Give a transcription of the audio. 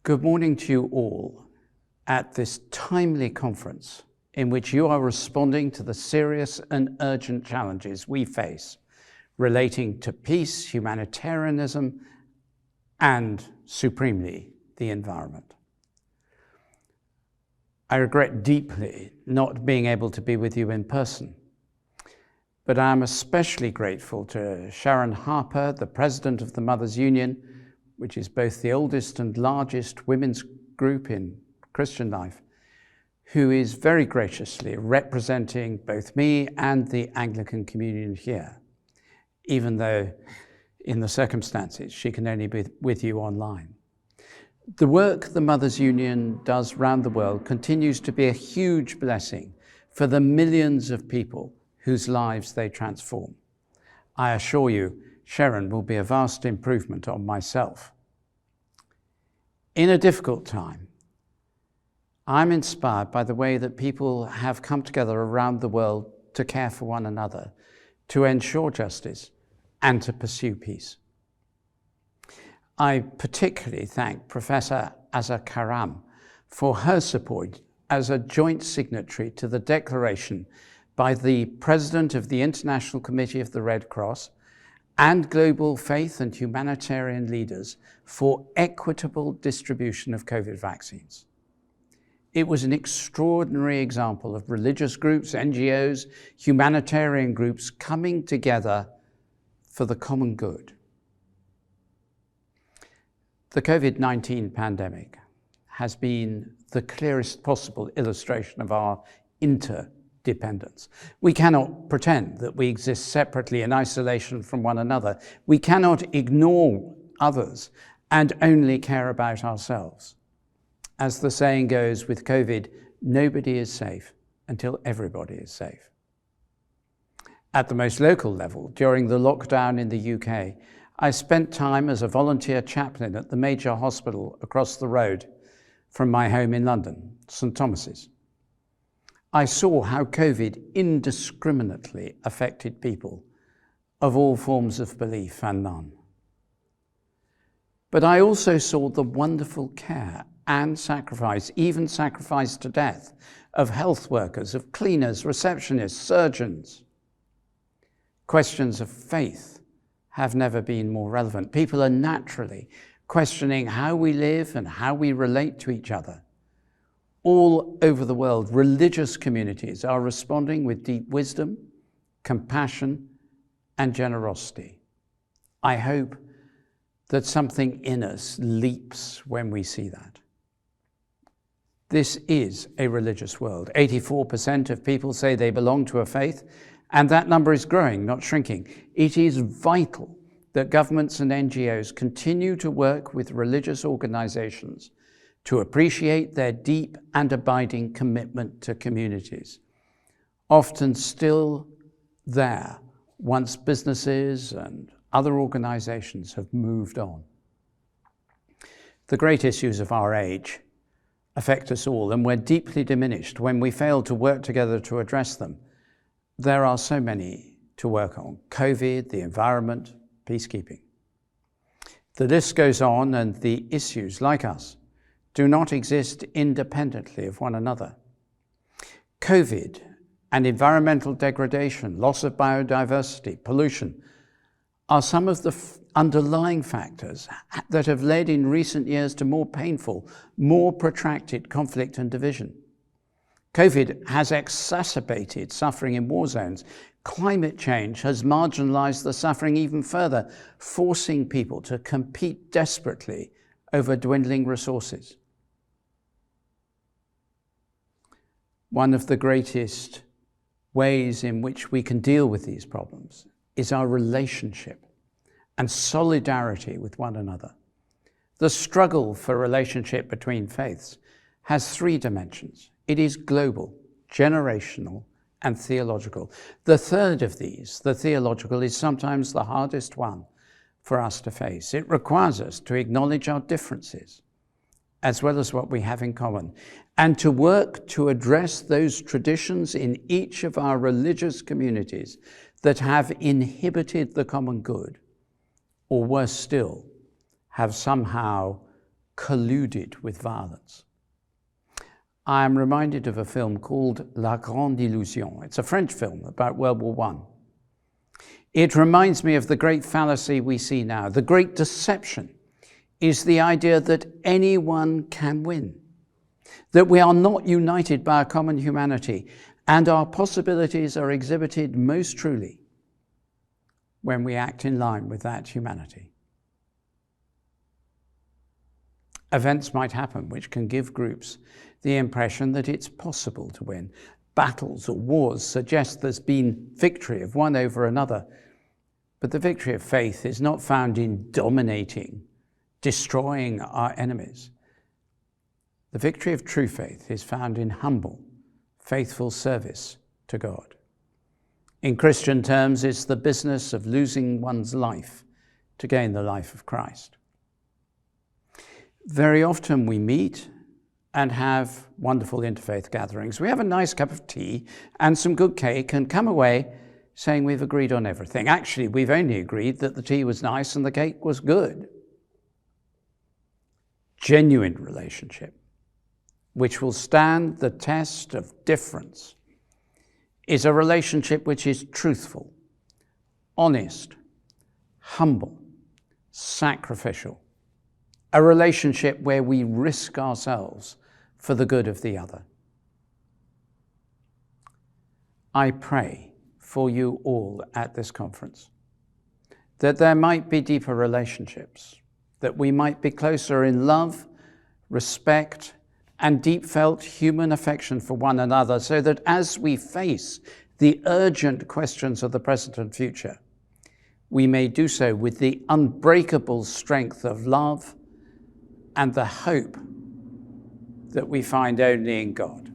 Good morning to you all at this timely conference in which you are responding to the serious and urgent challenges we face relating to peace, humanitarianism, and supremely, the environment. I regret deeply not being able to be with you in person, but I am especially grateful to Sharon Harper, the president of the Mothers Union, which is both the oldest and largest women's group in Christian life, who is very graciously representing both me and the Anglican communion here, even though in the circumstances she can only be with you online. The work the Mothers Union does round the world continues to be a huge blessing for the millions of people whose lives they transform. I assure you, Sharon will be a vast improvement on myself. In a difficult time, I'm inspired by the way that people have come together around the world to care for one another, to ensure justice, and to pursue peace. I particularly thank Professor Azza Karam for her support as a joint signatory to the declaration by the President of the International Committee of the Red Cross and global faith and humanitarian leaders for equitable distribution of COVID vaccines. It was an extraordinary example of religious groups, NGOs, humanitarian groups coming together for the common good. The COVID-19 pandemic has been the clearest possible illustration of our interdependence. We cannot pretend that we exist separately in isolation from one another. We cannot ignore others and only care about ourselves. As the saying goes with COVID, nobody is safe until everybody is safe. At the most local level, during the lockdown in the UK, I spent time as a volunteer chaplain at the major hospital across the road from my home in London, St Thomas's. I saw how COVID indiscriminately affected people of all forms of belief and none. But I also saw the wonderful care and sacrifice, even sacrifice to death, of health workers, of cleaners, receptionists, surgeons. Questions of faith have never been more relevant. People are naturally questioning how we live and how we relate to each other. All over the world, religious communities are responding with deep wisdom, compassion, and generosity. I hope that something in us leaps when we see that. This is a religious world. 84% of people say they belong to a faith, and that number is growing, not shrinking. It is vital that governments and NGOs continue to work with religious organizations to appreciate their deep and abiding commitment to communities, often still there once businesses and other organizations have moved on. The great issues of our age affect us all, and we're deeply diminished when we fail to work together to address them. There are so many to work on: COVID, the environment, peacekeeping. The list goes on, and the issues, like us, do not exist independently of one another. COVID and environmental degradation, loss of biodiversity, pollution, are some of the underlying factors that have led in recent years to more painful, more protracted conflict and division. COVID has exacerbated suffering in war zones. Climate change has marginalized the suffering even further, forcing people to compete desperately over dwindling resources. One of the greatest ways in which we can deal with these problems is our relationship and solidarity with one another. The struggle for relationship between faiths has three dimensions. It is global, generational, and theological. The third of these, the theological, is sometimes the hardest one for us to face. It requires us to acknowledge our differences, as well as what we have in common, and to work to address those traditions in each of our religious communities that have inhibited the common good, or worse still, have somehow colluded with violence. I am reminded of a film called La Grande Illusion. It's a French film about World War I. It reminds me of the great fallacy we see now. The great deception is the idea that anyone can win, that we are not united by a common humanity, and our possibilities are exhibited most truly when we act in line with that humanity. Events might happen which can give groups the impression that it's possible to win. Battles or wars suggest there's been victory of one over another, but the victory of faith is not found in dominating, destroying our enemies. The victory of true faith is found in humble, faithful service to God. In Christian terms, it's the business of losing one's life to gain the life of Christ. Very often we meet and have wonderful interfaith gatherings. We have a nice cup of tea and some good cake and come away saying we've agreed on everything. Actually, we've only agreed that the tea was nice and the cake was good. Genuine relationship, which will stand the test of difference, is a relationship which is truthful, honest, humble, sacrificial, a relationship where we risk ourselves for the good of the other. I pray for you all at this conference that there might be deeper relationships, that we might be closer in love, respect, and deep felt human affection for one another, so that as we face the urgent questions of the present and future, we may do so with the unbreakable strength of love and the hope that we find only in God.